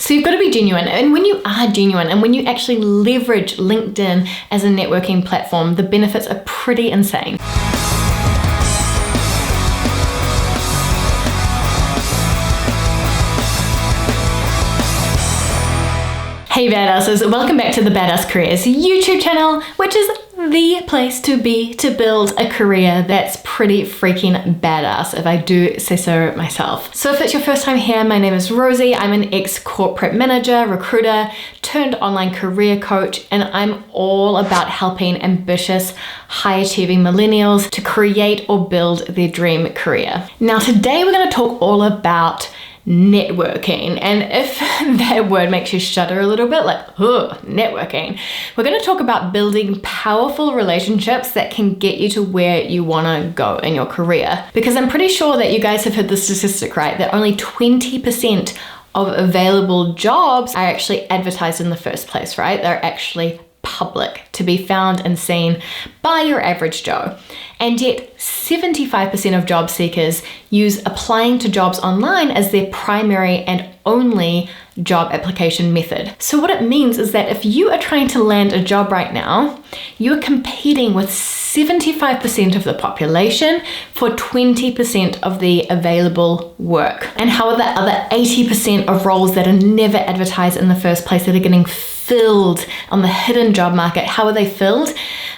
So you've got to be genuine. And when you are genuine and when you actually leverage LinkedIn as a networking platform, the benefits are pretty insane. Hey badasses, welcome back to the Badass Careers YouTube channel, which is the place to be to build a career that's pretty freaking badass, if I do say so myself. So if it's your first time here, my name is Rosie. I'm an ex-corporate manager, recruiter, turned online career coach, and I'm all about helping ambitious, high-achieving millennials to create or build their dream career. Now today we're going to talk all about networking, and if that word makes you shudder a little bit, like, networking, we're going to talk about building powerful relationships that can get you to where you want to go in your career. Because I'm pretty sure that you guys have heard the statistic, right, that only 20% of available jobs are actually advertised in the first place, right? They're actually public to be found and seen by your average Joe. And yet 75% of job seekers use applying to jobs online as their primary and only job application method. So what it means is that if you are trying to land a job right now, you're competing with 75% of the population for 20% of the available work. And how are the other 80% of roles that are never advertised in the first place that are getting filled on the hidden job market? How are they filled?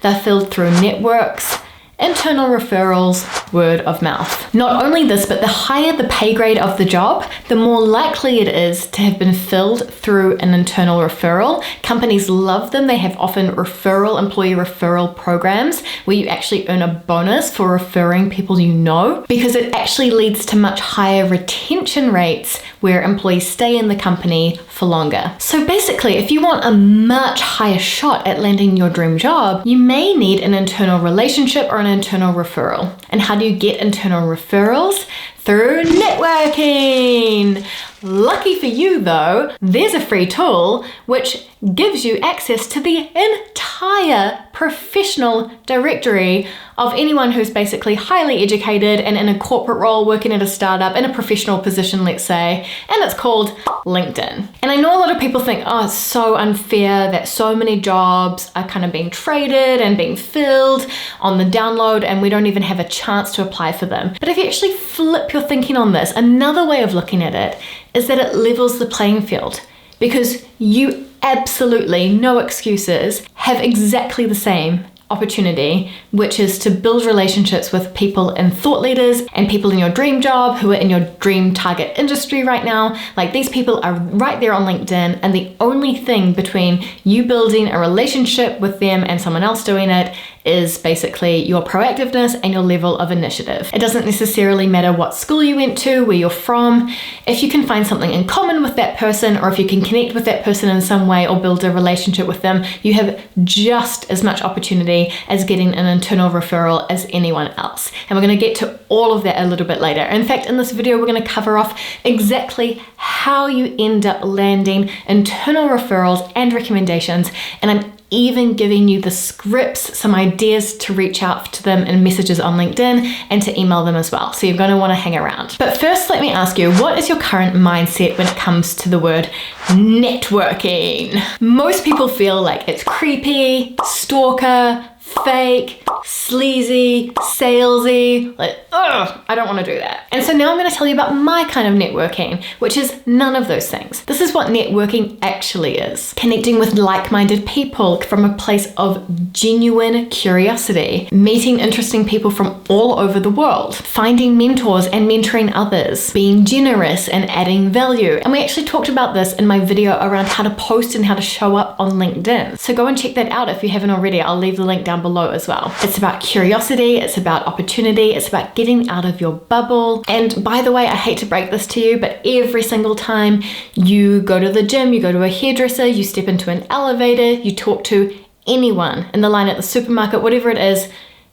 They're filled through networks, internal referrals, word of mouth. Not only this, but the higher the pay grade of the job, the more likely it is to have been filled through an internal referral. Companies love them. They have often employee referral programs where you actually earn a bonus for referring people you know, because it actually leads to much higher retention rates where employees stay in the company for longer. So basically, if you want a much higher shot at landing your dream job, you may need an internal relationship or an internal referral. And how do you get internal referrals? Through networking. Lucky for you though, there's a free tool which gives you access to the entire professional directory of anyone who's basically highly educated and in a corporate role, working at a startup, in a professional position, let's say, and it's called LinkedIn. And I know a lot of people think, oh, it's so unfair that so many jobs are kind of being traded and being filled on the download and we don't even have a chance to apply for them. But if you actually flip your thinking on this, another way of looking at it is that it levels the playing field, because you absolutely, no excuses, have exactly the same opportunity, which is to build relationships with people and thought leaders and people in your dream job who are in your dream target industry right now. Like, these people are right there on LinkedIn, and the only thing between you building a relationship with them and someone else doing it is basically your proactiveness and your level of initiative. It doesn't necessarily matter what school you went to, where you're from. If you can find something in common with that person, or if you can connect with that person in some way or build a relationship with them, you have just as much opportunity as getting an internal referral as anyone else. And we're going to get to all of that a little bit later. In fact, in this video, we're going to cover off exactly how you end up landing internal referrals and recommendations. And I'm even giving you the scripts, some ideas to reach out to them in messages on LinkedIn and to email them as well. So you're going to want to hang around. But first, let me ask you, what is your current mindset when it comes to the word networking? Most people feel like it's creepy, stalker, fake, sleazy, salesy, like, ugh, I don't want to do that. And so now I'm going to tell you about my kind of networking, which is none of those things. This is what networking actually is. Connecting with like-minded people from a place of genuine curiosity, meeting interesting people from all over the world, finding mentors and mentoring others, being generous and adding value. And we actually talked about this in my video around how to post and how to show up on LinkedIn. So go and check that out if you haven't already. I'll leave the link down below as well. It's about curiosity, it's about opportunity, it's about getting out of your bubble. And by the way, I hate to break this to you, but every single time you go to the gym, you go to a hairdresser, you step into an elevator, you talk to anyone in the line at the supermarket, whatever it is,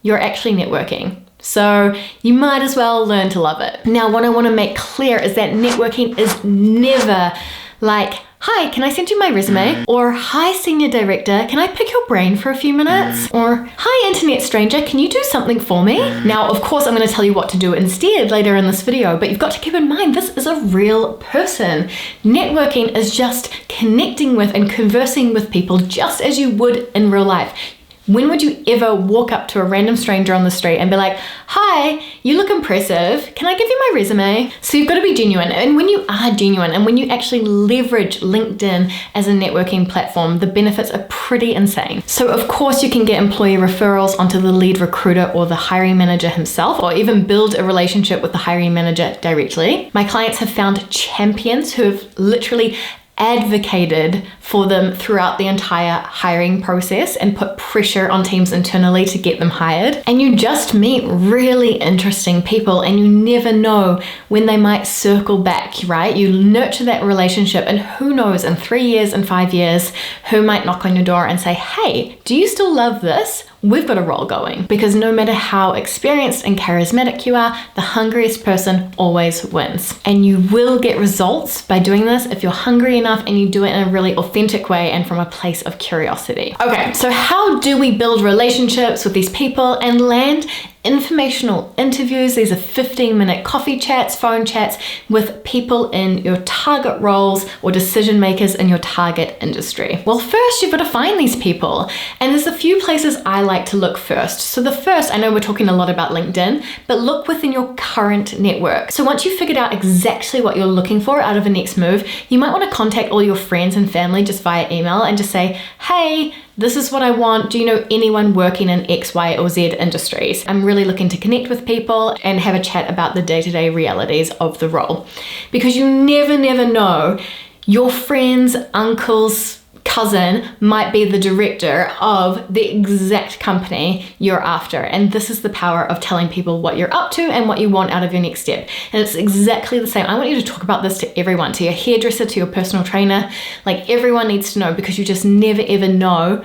you're actually networking. So you might as well learn to love it. Now, what I want to make clear is that networking is never like hi, can I send you my resume? Or hi, senior director, can I pick your brain for a few minutes? Or hi, internet stranger, can you do something for me? Now, of course, I'm going to tell you what to do instead later in this video, but you've got to keep in mind this is a real person. Networking is just connecting with and conversing with people just as you would in real life. When would you ever walk up to a random stranger on the street and be like, hi, you look impressive, can I give you my resume? So you've got to be genuine. And when you are genuine and when you actually leverage LinkedIn as a networking platform, the benefits are pretty insane. So of course you can get employee referrals onto the lead recruiter or the hiring manager himself, or even build a relationship with the hiring manager directly. My clients have found champions who have literally advocated for them throughout the entire hiring process and put pressure on teams internally to get them hired. And you just meet really interesting people and you never know when they might circle back, right? You nurture that relationship and who knows, in 3 years and 5 years, who might knock on your door and say, hey, do you still love this? We've got a role going. Because no matter how experienced and charismatic you are, the hungriest person always wins. And you will get results by doing this if you're hungry enough and you do it in a really authentic way and from a place of curiosity. Okay, so how do we build relationships with these people and land informational interviews? These are 15-minute coffee chats, phone chats with people in your target roles or decision makers in your target industry. Well, first you've got to find these people. And there's a few places I like to look first. So the first, I know we're talking a lot about LinkedIn, but look within your current network. So once you've figured out exactly what you're looking for out of a next move, you might want to contact all your friends and family just via email and just say, hey, this is what I want. Do you know anyone working in X, Y, or Z industries? I'm really looking to connect with people and have a chat about the day-to-day realities of the role. Because you never know, your friend's uncle's cousin might be the director of the exact company you're after. And this is the power of telling people what you're up to and what you want out of your next step. And it's exactly the same. I want you to talk about this to everyone, to your hairdresser, to your personal trainer. Like, everyone needs to know, because you just never ever know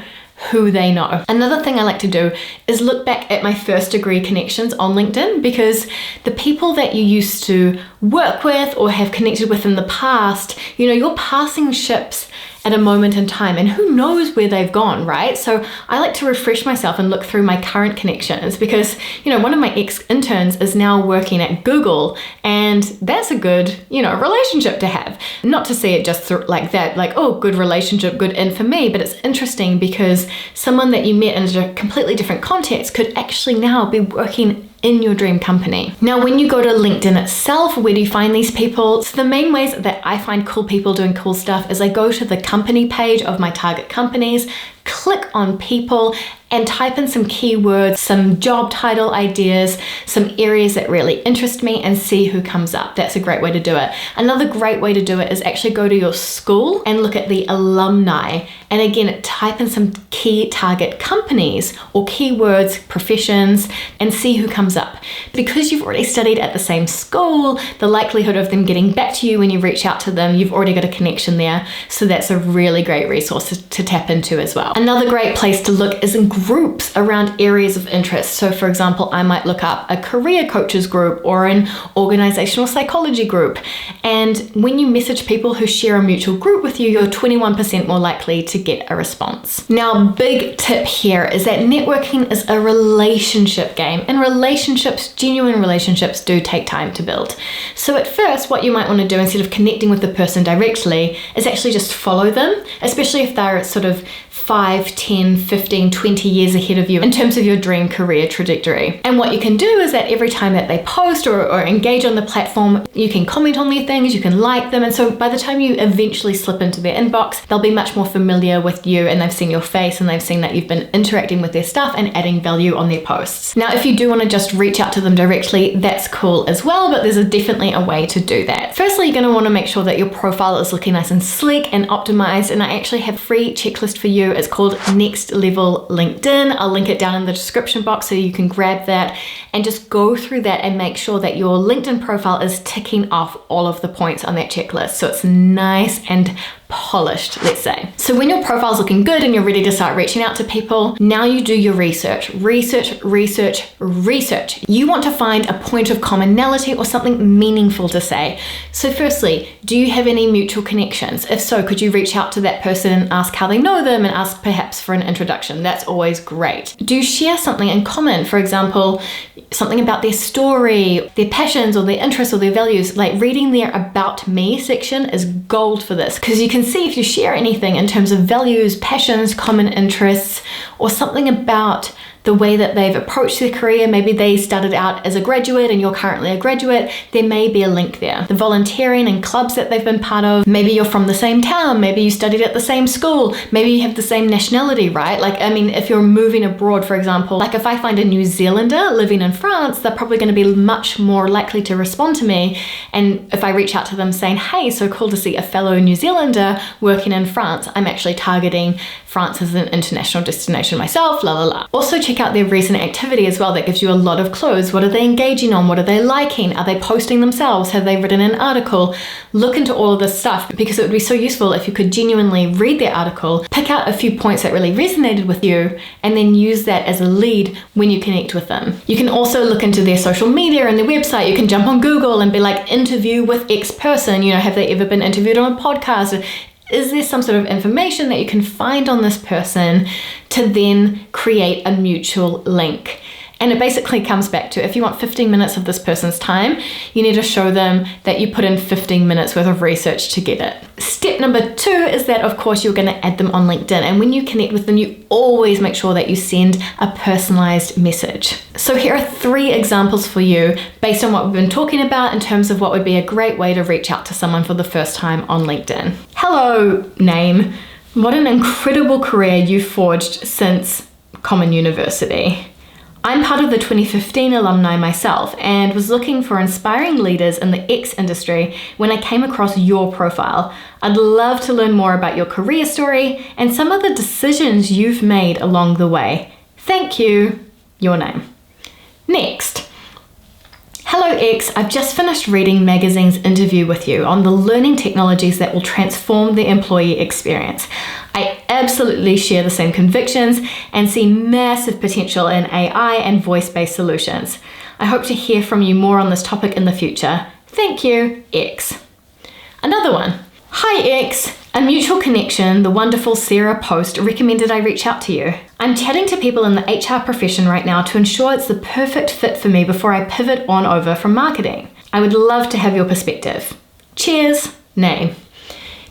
who they know. Another thing I like to do is look back at my first degree connections on LinkedIn, because the people that you used to work with or have connected with in the past, you know, you're passing ships at a moment in time and who knows where they've gone, right? So I like to refresh myself and look through my current connections, because, you know, one of my ex-interns is now working at Google, and that's a good, you know, relationship to have. Not to see it just like that, like, oh, good relationship, good in for me, but it's interesting because someone that you met in a completely different context could actually now be working in your dream company. Now, when you go to LinkedIn itself, where do you find these people? So the main ways that I find cool people doing cool stuff is I go to the company page of my target companies, click on people, and type in some keywords, some job title ideas, some areas that really interest me, and see who comes up. That's a great way to do it. Another great way to do it is actually go to your school and look at the alumni. And again, type in some key target companies or keywords, professions, and see who comes up. Because you've already studied at the same school, the likelihood of them getting back to you when you reach out to them, you've already got a connection there. So that's a really great resource to tap into as well. Another great place to look is in groups around areas of interest. So for example, I might look up a career coaches group or an organizational psychology group. And when you message people who share a mutual group with you, you're 21% more likely to get a response. Now, big tip here is that networking is a relationship game, and relationships, genuine relationships, do take time to build. So at first, what you might want to do instead of connecting with the person directly is actually just follow them, especially if they're sort of 5, 10, 15, 20 years ahead of you in terms of your dream career trajectory. And what you can do is that every time that they post or engage on the platform, you can comment on their things, you can like them. And so by the time you eventually slip into their inbox, they'll be much more familiar with you, and they've seen your face and they've seen that you've been interacting with their stuff and adding value on their posts. Now, if you do want to just reach out to them directly, that's cool as well, but there's definitely a way to do that. Firstly, you're going to want to make sure that your profile is looking nice and sleek and optimized. And I actually have a free checklist for you. It's called Next Level LinkedIn. I'll link it down in the description box so you can grab that and just go through that and make sure that your LinkedIn profile is ticking off all of the points on that checklist. So it's nice and polished, let's say. So when your profile's looking good and you're ready to start reaching out to people, now you do your research. Research. You want to find a point of commonality or something meaningful to say. So firstly, do you have any mutual connections? If so, could you reach out to that person and ask how they know them and ask perhaps for an introduction? That's always great. Do you share something in common? For example, something about their story, their passions or their interests or their values. Like reading their About Me section is gold for this, because you can see if you share anything in terms of values, passions, common interests, or something about the way that they've approached their career. Maybe they started out as a graduate and you're currently a graduate. There may be a link there. The volunteering and clubs that they've been part of. Maybe you're from the same town. Maybe you studied at the same school. Maybe you have the same nationality, right? Like, I mean, if you're moving abroad, for example, like if I find a New Zealander living in France, they're probably going to be much more likely to respond to me. And if I reach out to them saying, hey, so cool to see a fellow New Zealander working in France, I'm actually targeting France as an international destination myself, la la la. Also check out their recent activity as well. That gives you a lot of clues. What are they engaging on? What are they liking? Are they posting themselves? Have they written an article? Look into all of this stuff, because it would be so useful if you could genuinely read their article, pick out a few points that really resonated with you, and then use that as a lead when you connect with them. You can also look into their social media and their website. You can jump on Google and be like, interview with X person. You know, have they ever been interviewed on a podcast? Is there some sort of information that you can find on this person to then create a mutual link? And it basically comes back to, if you want 15 minutes of this person's time, you need to show them that you put in 15 minutes worth of research to get it. Step number 2 is that, of course, you're going to add them on LinkedIn. And when you connect with them, you always make sure that you send a personalized message. So here are 3 examples for you based on what we've been talking about in terms of what would be a great way to reach out to someone for the first time on LinkedIn. Hello, name. What an incredible career you've forged since Common University. I'm part of the 2015 alumni myself and was looking for inspiring leaders in the X industry when I came across your profile. I'd love to learn more about your career story and some of the decisions you've made along the way. Thank you. Your name. Next. Hello X, I've just finished reading Magazine's interview with you on the learning technologies that will transform the employee experience. I absolutely share the same convictions and see massive potential in AI and voice-based solutions. I hope to hear from you more on this topic in the future. Thank you, X. Another one. Hi X, a mutual connection, the wonderful Sarah Post, recommended I reach out to you. I'm chatting to people in the HR profession right now to ensure it's the perfect fit for me before I pivot on over from marketing. I would love to have your perspective. Cheers, name.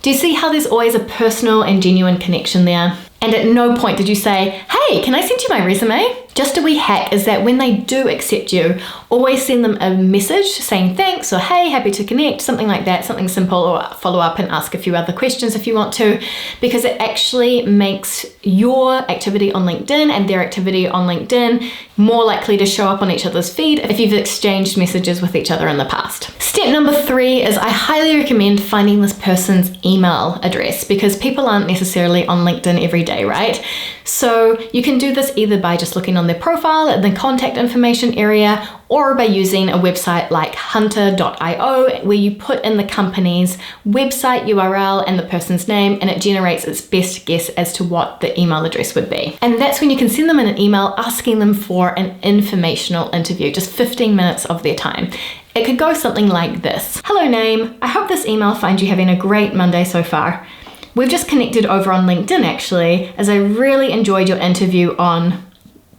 Do you see how there's always a personal and genuine connection there? And at no point did you say, hey, can I send you my resume? Just a wee hack is that when they do accept you, always send them a message saying thanks or hey, happy to connect, something like that, something simple, or follow up and ask a few other questions if you want to, because it actually makes your activity on LinkedIn and their activity on LinkedIn more likely to show up on each other's feed if you've exchanged messages with each other in the past. Step number 3 is I highly recommend finding this person's email address, because people aren't necessarily on LinkedIn every day, right? So you can do this either by just looking on their profile in the contact information area, or by using a website like hunter.io, where you put in the company's website URL and the person's name, and it generates its best guess as to what the email address would be. And that's when you can send them an email asking them for an informational interview, just 15 minutes of their time. It could go something like this. Hello name, I hope this email finds you having a great Monday so far. We've just connected over on LinkedIn actually, as I really enjoyed your interview on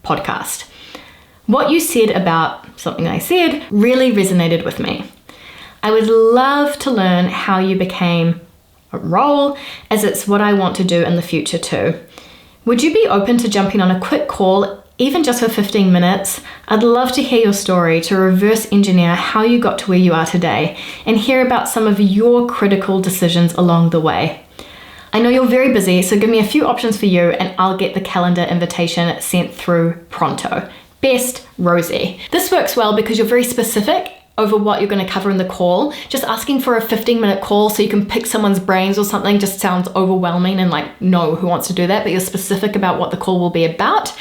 podcast. What you said about something I said really resonated with me. I would love to learn how you became a role, as it's what I want to do in the future too. Would you be open to jumping on a quick call, even just for 15 minutes? I'd love to hear your story, to reverse engineer how you got to where you are today and hear about some of your critical decisions along the way. I know you're very busy, so give me a few options for you and I'll get the calendar invitation sent through pronto. Best, Rosie. This works well because you're very specific over what you're going to cover in the call. Just asking for a 15-minute call so you can pick someone's brains or something just sounds overwhelming, and like, no, who wants to do that? But you're specific about what the call will be about,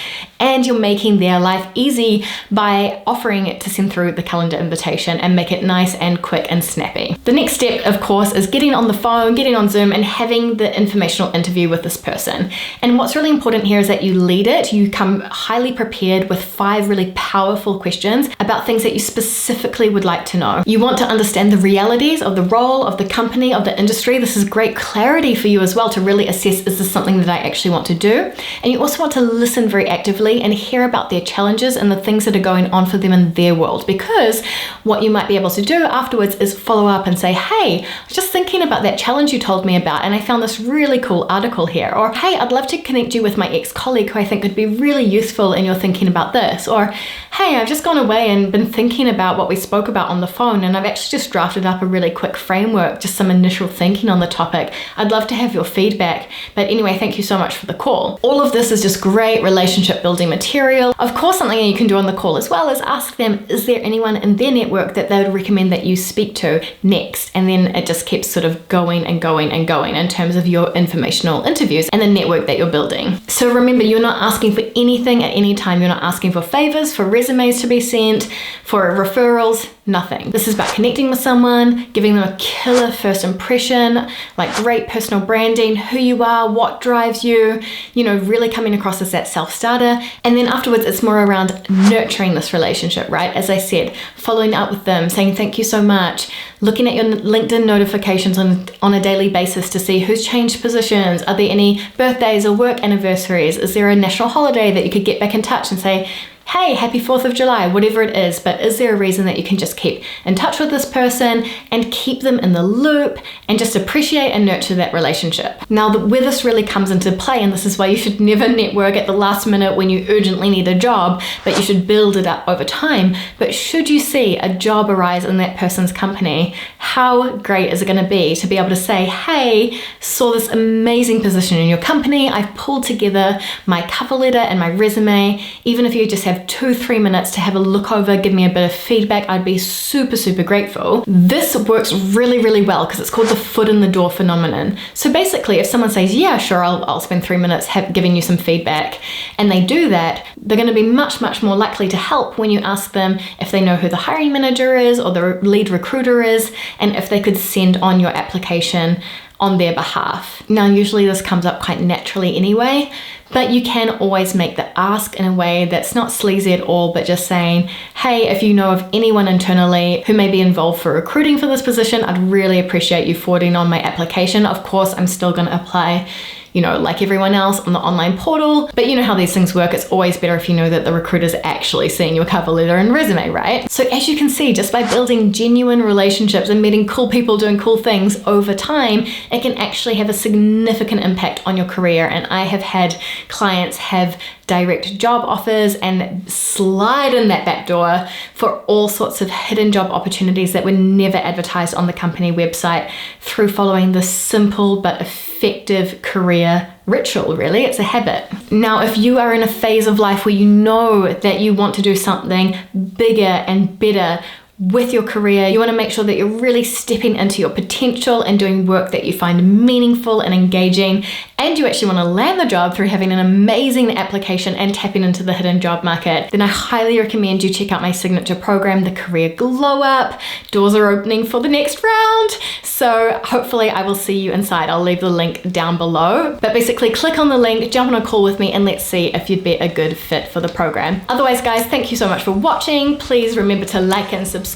and you're making their life easy by offering it to send through the calendar invitation and make it nice and quick and snappy. The next step, of course, is getting on the phone, getting on Zoom, and having the informational interview with this person. And what's really important here is that you lead it. You come highly prepared with 5 really powerful questions about things that you specifically would like to know. You want to understand the realities of the role, of the company, of the industry. This is great clarity for you as well to really assess, is this something that I actually want to do? And you also want to listen very actively and hear about their challenges and the things that are going on for them in their world, because what you might be able to do afterwards is follow up and say, hey, I was just thinking about that challenge you told me about, and I found this really cool article here. Or, hey, I'd love to connect you with my ex-colleague who I think could be really useful in your thinking about this. Or, hey, I've just gone away and been thinking about what we spoke about on the phone, and I've actually just drafted up a really quick framework, just some initial thinking on the topic. I'd love to have your feedback. But anyway, thank you so much for the call. All of this is just great relationship building material. Of course, something you can do on the call as well is ask them, is there anyone in their network that they would recommend that you speak to next? And then it just keeps sort of going and going and going in terms of your informational interviews and the network that you're building. So remember, you're not asking for anything at any time. You're not asking for favors, for resumes to be sent, for referrals, nothing. This is about connecting with someone, giving them a killer first impression, like great personal branding, who you are, what drives you, really coming across as that self-starter. And then afterwards, it's more around nurturing this relationship, right? As I said, following up with them, saying thank you so much, looking at your LinkedIn notifications on a daily basis to see who's changed positions. Are there any birthdays or work anniversaries? Is there a national holiday that you could get back in touch and say, hey, happy 4th of July, whatever it is, but is there a reason that you can just keep in touch with this person and keep them in the loop and just appreciate and nurture that relationship? Now, where this really comes into play, and this is why you should never network at the last minute when you urgently need a job, but you should build it up over time. But should you see a job arise in that person's company, how great is it going to be able to say, hey, saw this amazing position in your company, I've pulled together my cover letter and my resume. Even if you just have 2-3 minutes to have a look over, give me a bit of feedback, I'd be super, super grateful. This works really, really well because it's called the foot in the door phenomenon. So basically, if someone says, yeah, sure, I'll spend 3 minutes giving you some feedback, and they do that, they're going to be much, much more likely to help when you ask them if they know who the hiring manager is or the lead recruiter is, and if they could send on your application on their behalf. Now, usually this comes up quite naturally anyway, but you can always make the ask in a way that's not sleazy at all, but just saying, hey, if you know of anyone internally who may be involved for recruiting for this position, I'd really appreciate you forwarding on my application. Of course, I'm still going to apply, like everyone else on the online portal, but you know how these things work. It's always better if you know that the recruiter's actually seeing your cover letter and resume, right? So as you can see, just by building genuine relationships and meeting cool people doing cool things over time, it can actually have a significant impact on your career. And I have had clients have direct job offers and slide in that back door for all sorts of hidden job opportunities that were never advertised on the company website through following this simple but effective career ritual. Really, it's a habit. Now, if you are in a phase of life where you know that you want to do something bigger and better with your career, you want to make sure that you're really stepping into your potential and doing work that you find meaningful and engaging, and you actually want to land the job through having an amazing application and tapping into the hidden job market, then I highly recommend you check out my signature program, the Career Glow Up. Doors are opening for the next round, so hopefully I will see you inside. I'll leave the link down below, but basically click on the link, jump on a call with me, and let's see if you'd be a good fit for the program. Otherwise, guys, thank you so much for watching. Please remember to like and subscribe,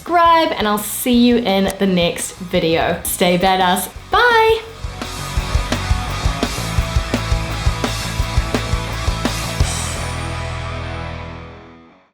and I'll see you in the next video. Stay badass. Bye.